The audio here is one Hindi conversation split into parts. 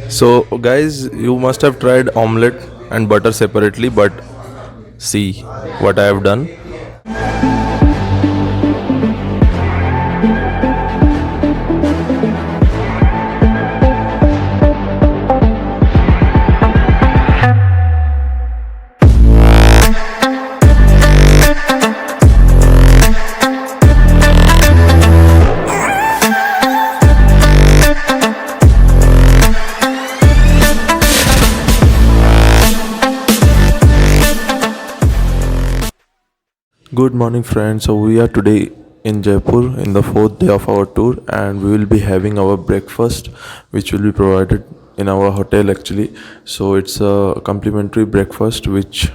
So, guys, you must have tried omelette and butter separately, but see what I have done. Good morning, friends. So, we are today in Jaipur in the fourth day of our tour, and we will be having our breakfast, which will be provided in our hotel actually. So, it's a complimentary breakfast which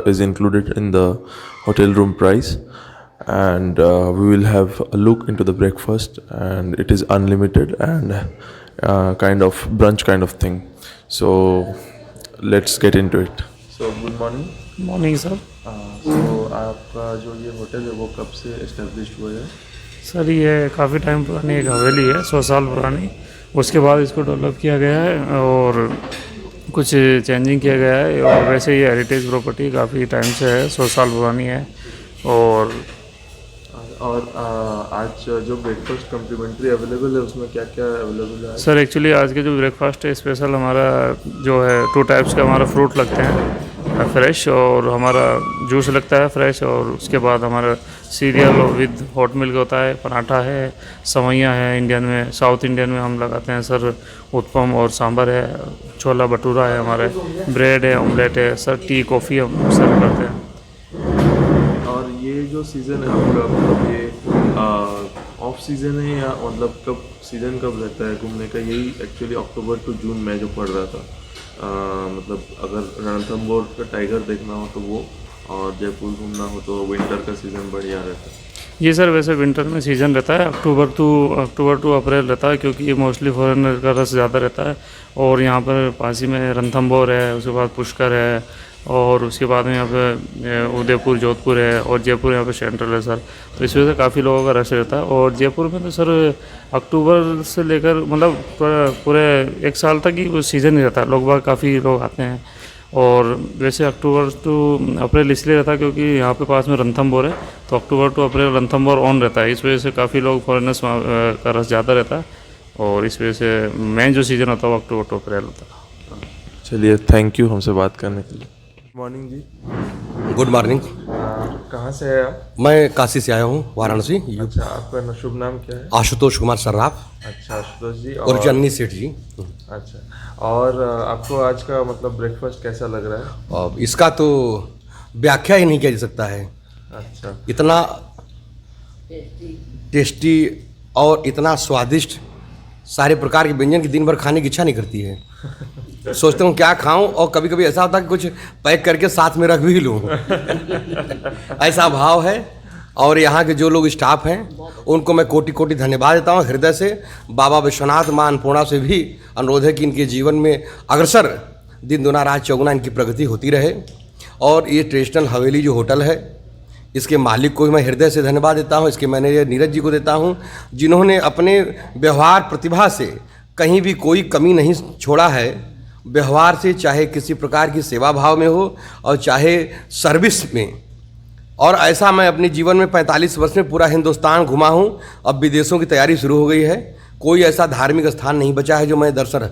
is included in the hotel room price, and we will have a look into the breakfast, and it is unlimited and kind of brunch kind of thing. So, let's get into it. So, good morning. Morning sir. तो आपका जो ये होटल है वो कब से इस्टेब्लिश हुआ है? सर ये काफ़ी टाइम पुरानी एक हवेली है, 100 साल पुरानी। उसके बाद इसको डेवलप किया गया है और कुछ चेंजिंग किया गया है, और वैसे ये हेरिटेज प्रॉपर्टी काफ़ी टाइम से है, 100 साल पुरानी है। और आज जो ब्रेकफास्ट कम्प्लीमेंट्री अवेलेबल है उसमें क्या क्या अवेलेबल है? सर एक्चुअली आज के जो ब्रेकफास्ट है स्पेशल हमारा जो है 2 टाइप्स का हमारा फ्रूट लगते हैं फ्रेश, और हमारा जूस लगता है फ्रेश, और उसके बाद हमारा सीरियल विद हॉट मिल्क होता है, पराठा है, सवैयाँ है। इंडियन में, साउथ इंडियन में हम लगाते हैं सर उत्पम और सांभर है, छोला भटूरा है, हमारे ब्रेड है, ऑमलेट है सर, टी कॉफ़ी हम सर्व करते हैं। और ये जो सीज़न है आपका, मतलब ये ऑफ सीज़न है या मतलब कब सीज़न कब रहता है घूमने का? यही एक्चुअली अक्टूबर टू जून में जो पड़ रहा था। मतलब अगर रणथंभौर का टाइगर देखना हो तो वो, और जयपुर घूमना हो तो विंटर का सीज़न बढ़िया रहता है। ये सर वैसे विंटर में सीज़न रहता है, अक्टूबर टू अप्रैल रहता है, क्योंकि ये मोस्टली फॉरेनर का रस ज़्यादा रहता है। और यहाँ पर पास ही में रणथंभौर है, उसके बाद पुष्कर है, और उसके बाद में यहाँ पे उदयपुर जोधपुर है, और जयपुर यहाँ पे सेंट्रल है सर। तो इस वजह से काफ़ी लोगों का रश रहता है। और जयपुर में तो सर अक्टूबर से लेकर मतलब पूरे 1 साल तक ही वो सीज़न ही रहता है, लोग बाग काफ़ी लोग आते हैं। और वैसे अक्टूबर टू अप्रैल इसलिए रहता है क्योंकि यहाँ पे पास में रणथंभौर है, तो अक्टूबर टू अप्रैल रणथंभौर ऑन रहता है। इस वजह से काफ़ी लोग फॉरेनर्स का रस ज़्यादा रहता है, और इस वजह से मेन जो सीज़न होता है वो अक्टूबर टू अप्रैल होता है। चलिए, थैंक यू हमसे बात करने के लिए। मॉर्निंग जी। Good morning. कहाँ से है आप? मैं काशी से आया हूँ, वाराणसी। अच्छा, आपका शुभ नाम क्या है? आशुतोष कुमार सर्राफ। अच्छा, आशुतोष जी। और जन्नी सेठ जी। अच्छा, और आपको आज का मतलब ब्रेकफास्ट कैसा लग रहा है? और इसका तो व्याख्या ही नहीं किया जा सकता है। अच्छा, इतना टेस्टी और इतना स्वादिष्ट, सारे प्रकार के व्यंजन की दिन भर खाने की इच्छा नहीं करती है। सोचता हूँ क्या खाऊं, और कभी कभी ऐसा होता है कि कुछ पैक करके साथ में रख भी लूँ। ऐसा भाव है। और यहाँ के जो लोग स्टाफ हैं उनको मैं कोटि कोटि धन्यवाद देता हूँ हृदय से। बाबा विश्वनाथ माँ अन्नपूर्णा से भी अनुरोध है कि इनके जीवन में अग्रसर दिन दुना रात चौगुना इनकी प्रगति होती रहे। और ये ट्रेडिशनल हवेली जो होटल है, इसके मालिक को भी मैं हृदय से धन्यवाद देता हूँ, इसके मैनेजर नीरज जी को देता हूँ, जिन्होंने अपने व्यवहार प्रतिभा से कहीं भी कोई कमी नहीं छोड़ा है। व्यवहार से, चाहे किसी प्रकार की सेवा भाव में हो और चाहे सर्विस में। और ऐसा मैं अपने जीवन में 45 वर्ष में पूरा हिंदुस्तान घुमा हूँ। अब विदेशों की तैयारी शुरू हो गई है। कोई ऐसा धार्मिक स्थान नहीं बचा है जो मैं दर्शन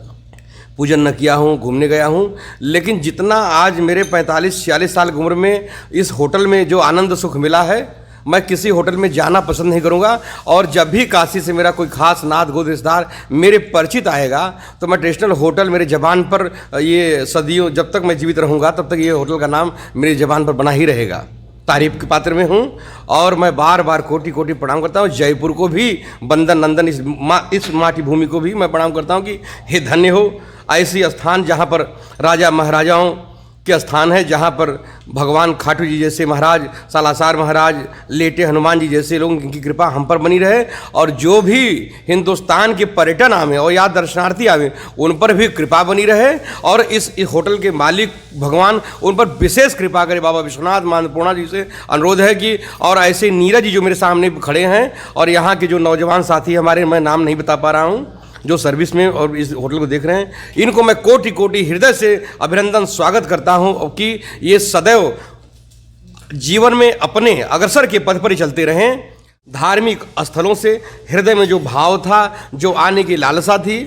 पूजन न किया हूँ, घूमने गया हूँ। लेकिन जितना आज मेरे 45-46 साल की उम्र में इस होटल में जो आनंद सुख मिला है, मैं किसी होटल में जाना पसंद नहीं करूंगा। और जब भी काशी से मेरा कोई खास नाथ गोद रिश्तेदार मेरे परिचित आएगा तो मैं ट्रेडिशनल होटल मेरे ज़बान पर, ये सदियों जब तक मैं जीवित रहूंगा तब तक ये होटल का नाम मेरी ज़बान पर बना ही रहेगा। तारीफ के पात्र में हूँ, और मैं बार बार कोटि कोटि प्रणाम करता हूँ। जयपुर को भी, बंदन नंदन इस माटी भूमि को भी मैं प्रणाम करता हूँ कि हे धन्य हो ऐसी स्थान जहाँ पर राजा महाराजाओं के स्थान है, जहाँ पर भगवान खाटू जी जैसे महाराज, सालासर महाराज, लेटे हनुमान जी जैसे लोगों की कृपा हम पर बनी रहे। और जो भी हिंदुस्तान के पर्यटन आवे और या दर्शनार्थी आवे उन पर भी कृपा बनी रहे। और इस होटल के मालिक भगवान उन पर विशेष कृपा करे। बाबा विश्वनाथ माँ अन्नपूर्णा जी से अनुरोध है कि, और ऐसे नीरज जी जो मेरे सामने खड़े हैं, और यहाँ के जो नौजवान साथी हमारे, मैं नाम नहीं बता पा रहा हूँ, जो सर्विस में और इस होटल को देख रहे हैं, इनको मैं कोटि कोटि हृदय से अभिनंदन स्वागत करता हूँ कि ये सदैव जीवन में अपने अग्रसर के पथ पर ही चलते रहें। धार्मिक स्थलों से हृदय में जो भाव था, जो आने की लालसा थी,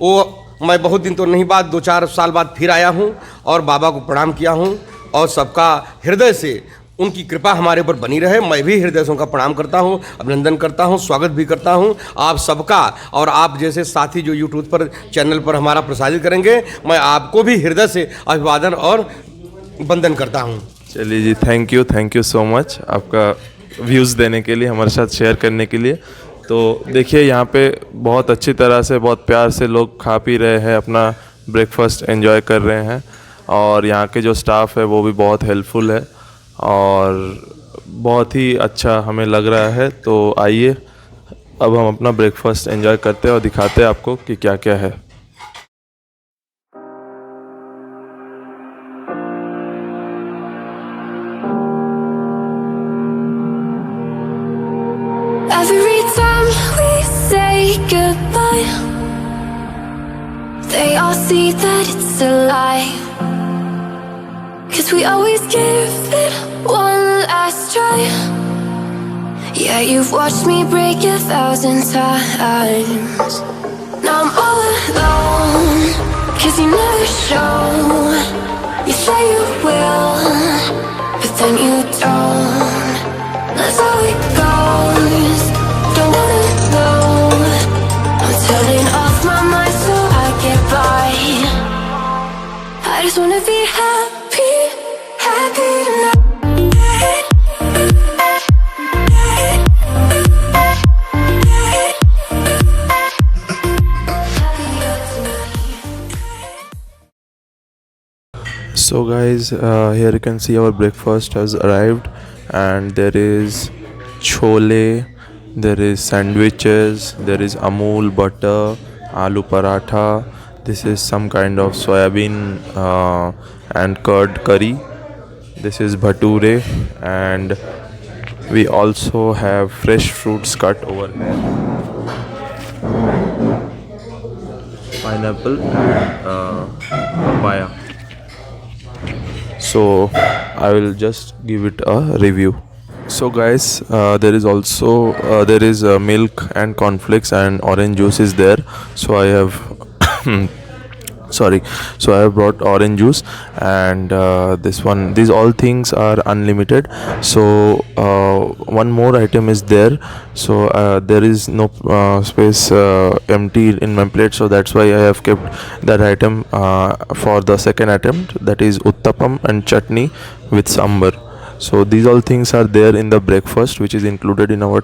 वो मैं बहुत दिन तो नहीं, बाद 2-4 साल बाद फिर आया हूँ और बाबा को प्रणाम किया हूँ और सबका हृदय से उनकी कृपा हमारे ऊपर बनी रहे। मैं भी हृदय से उनका प्रणाम करता हूँ, अभिनंदन करता हूँ, स्वागत भी करता हूँ आप सबका। और आप जैसे साथी जो यूट्यूब पर चैनल पर हमारा प्रसारित करेंगे, मैं आपको भी हृदय से अभिवादन और वंदन करता हूँ। चलिए जी, थैंक यू सो मच आपका व्यूज़ देने के लिए, हमारे साथ शेयर करने के लिए। तो देखिए यहाँ पे बहुत अच्छी तरह से, बहुत प्यार से लोग खा पी रहे हैं, अपना ब्रेकफास्ट एंजॉय कर रहे हैं और यहाँ के जो स्टाफ है वो भी बहुत हेल्पफुल है और बहुत ही अच्छा हमें लग रहा है। तो आइए अब हम अपना ब्रेकफास्ट एंजॉय करते हैं और दिखाते हैं आपको कि क्या क्या है। Every time we say goodbye, they all see that it's a lie. 'Cause we always give it one last try. Yeah, you've watched me break 1,000 times. Now I'm all alone, 'cause you never show. You say you will, but then you don't. That's how it goes. Don't wanna know. I'm turning off my mind so I get by. I just wanna be happy, happy tonight. So guys, here you can see our breakfast has arrived and there is chole, there is sandwiches, there is Amul butter, aloo paratha, this is some kind of soybean and curd curry, this is bhature, and we also have fresh fruits cut over here, pineapple and papaya. So I will just give it a review. So guys, there is also milk and cornflakes and orange juice is there. So I have so I have brought orange juice and these all things are unlimited. So one more item is there, so there is no space empty in my plate, so that's why I have kept that item for the second attempt, that is uttapam and chutney with sambar. So these all things are there in the breakfast, which is included in our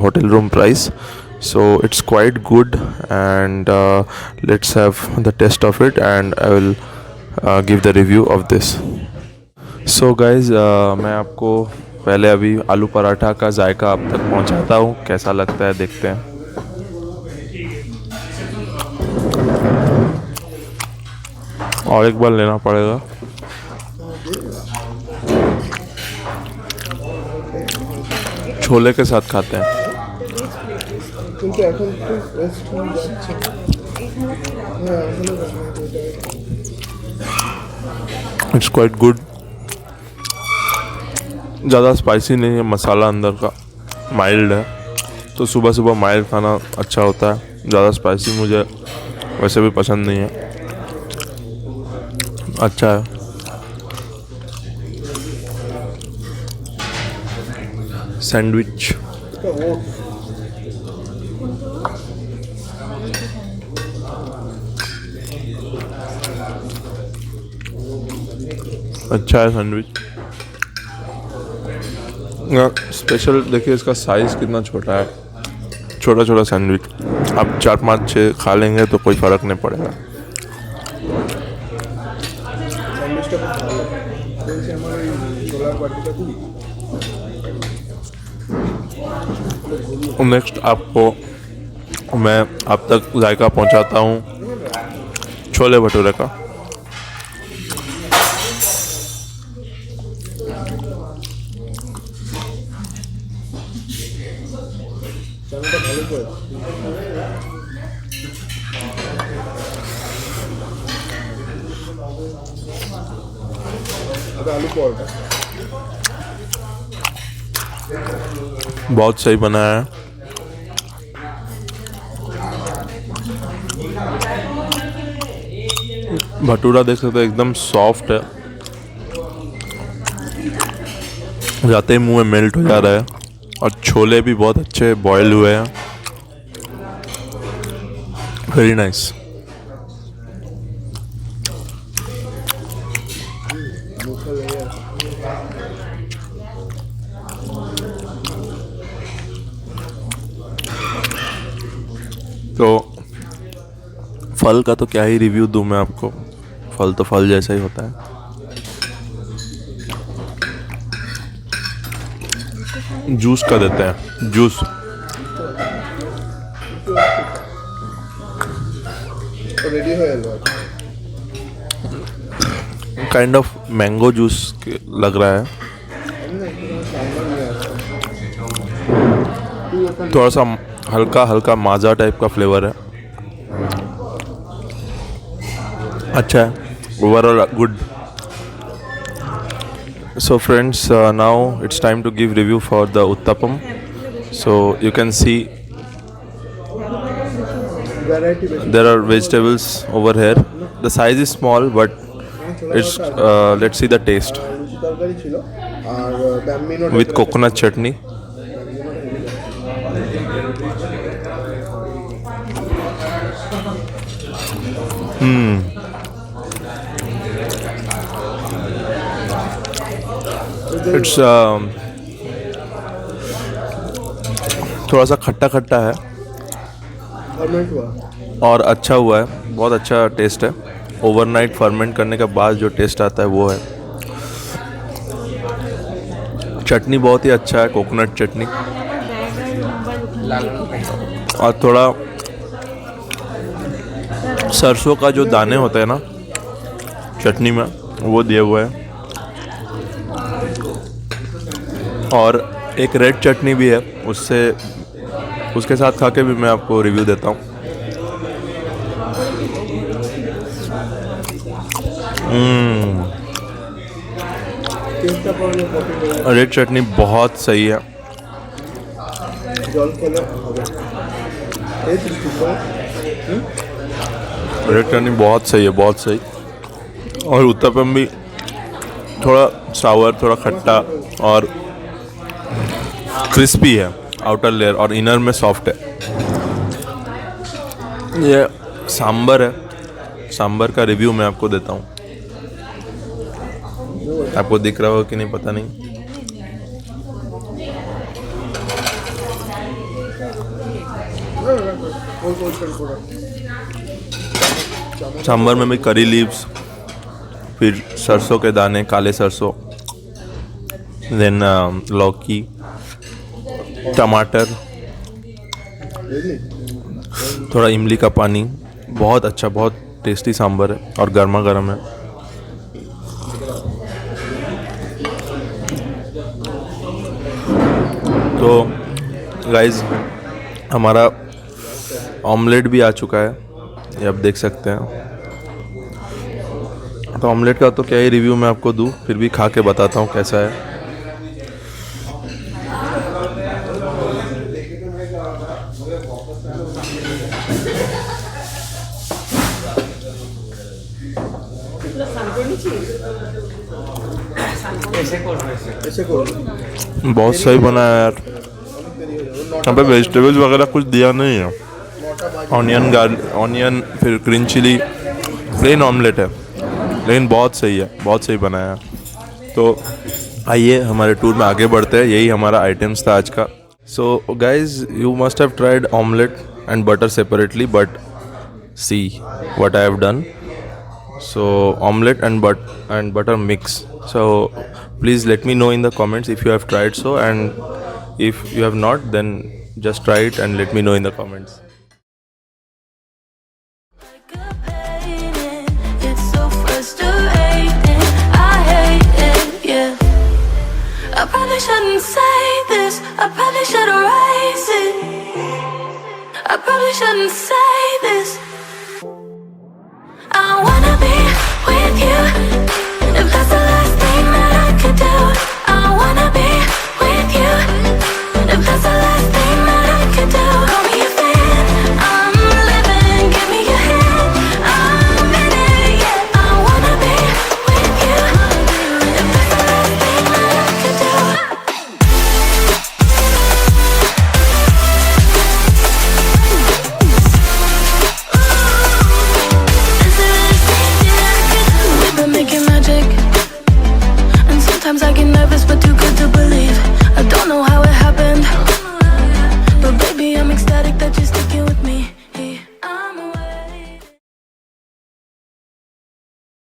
hotel room price. So it's quite good and let's have the taste of it and I will give the review of this. So guys, मैं आपको पहले अभी आलू पराठा का जायका आप तक पहुंचाता हूँ, कैसा लगता है देखते हैं। और एक बार लेना पड़ेगा। छोले के साथ खाते हैं। इट्स क्वाइट गुड, ज़्यादा स्पाइसी नहीं है, मसाला अंदर का माइल्ड है, तो सुबह सुबह माइल्ड खाना अच्छा होता है। ज़्यादा स्पाइसी मुझे वैसे भी पसंद नहीं है, अच्छा है। सैंडविच अच्छा है सैंडविच। स्पेशल देखिए इसका साइज़ कितना छोटा है, छोटा छोटा सैंडविच। आप 4-5-6 खा लेंगे तो कोई फ़र्क नहीं पड़ेगा। नेक्स्ट आपको मैं आप तक जायका पहुंचाता हूं छोले भटूरे का। आलू परोठा बहुत सही बनाया है। भटूरा देख सकते हो एकदम सॉफ्ट है, जाते ही मुंह में मेल्ट हो जा रहा है। और छोले भी बहुत अच्छे बॉयल हुए हैं, वेरी नाइस। तो फल का तो क्या ही रिव्यू दूं मैं आपको, फल तो फल जैसा ही होता है। जूस का देते हैं, जूस रेडी हो गया। काइंड ऑफ मैंगो जूस लग रहा है, थोड़ा सा हल्का हल्का माजा टाइप का फ्लेवर है, अच्छा है, overall good. So friends, now it's time to give review for the uttapam. So you can see there are vegetables over here. The size is small, but it's let's see the taste তরকারি ছিল আর ব্যাম্বিনো with coconut chutney. It's थोड़ा सा खट्टा खट्टा है फर्मेंट हुआ। और अच्छा हुआ है, बहुत अच्छा टेस्ट है। ओवरनाइट फर्मेंट करने के बाद जो टेस्ट आता है वो है। चटनी बहुत ही अच्छा है, कोकोनट चटनी, और थोड़ा सरसों का जो दाने होते हैं ना चटनी में वो दिए हुए हैं, और एक रेड चटनी भी है, उससे उसके साथ खा के भी मैं आपको रिव्यू देता हूँ। रेड चटनी बहुत सही है, জল খেলে হবে। এই তো रेड चटनी बहुत सही है, बहुत सही। और उत्तपम भी थोड़ा सावर, थोड़ा खट्टा और क्रिस्पी है, आउटर लेयर और इनर में सॉफ्ट है। ये सांबर है, सांबर का रिव्यू मैं आपको देता हूँ, आपको दिख रहा होगा कि नहीं पता नहीं। सांबर में भी करी लीव्स, फिर सरसों के दाने, काले सरसों, देन लौकी, टमाटर, थोड़ा इमली का पानी, बहुत अच्छा, बहुत टेस्टी सांबर है और गर्मा गर्म है। तो गाइज हमारा ऑमलेट भी आ चुका है, ये आप देख सकते हैं। तो ऑमलेट का तो क्या ही रिव्यू मैं आपको दूँ, फिर भी खा के बताता हूँ कैसा है। ऐसे करो। बहुत सही बना है यार, यहाँ पे वेजिटेबल्स वगैरह कुछ दिया नहीं है, ऑनियन फिर ग्रीन चिली, प्लेन ऑमलेट है, लेकिन बहुत सही है, बहुत सही बनाया है। तो आइए हमारे टूर में आगे बढ़ते हैं, यही हमारा आइटम्स था आज का। So guys you must have tried omelette and butter separately, but see what I have done. So omelette and butter mix. So please let me know in the comments if you have tried so, and if you have not, then just try it and let me know in the comments. Like a painting, it's so frustrating. I hate it, yeah. I probably shouldn't say this. I probably should erase it. I probably shouldn't say this. I wanna be with you. If that's the last thing that Sometimes I get nervous but too good to believe.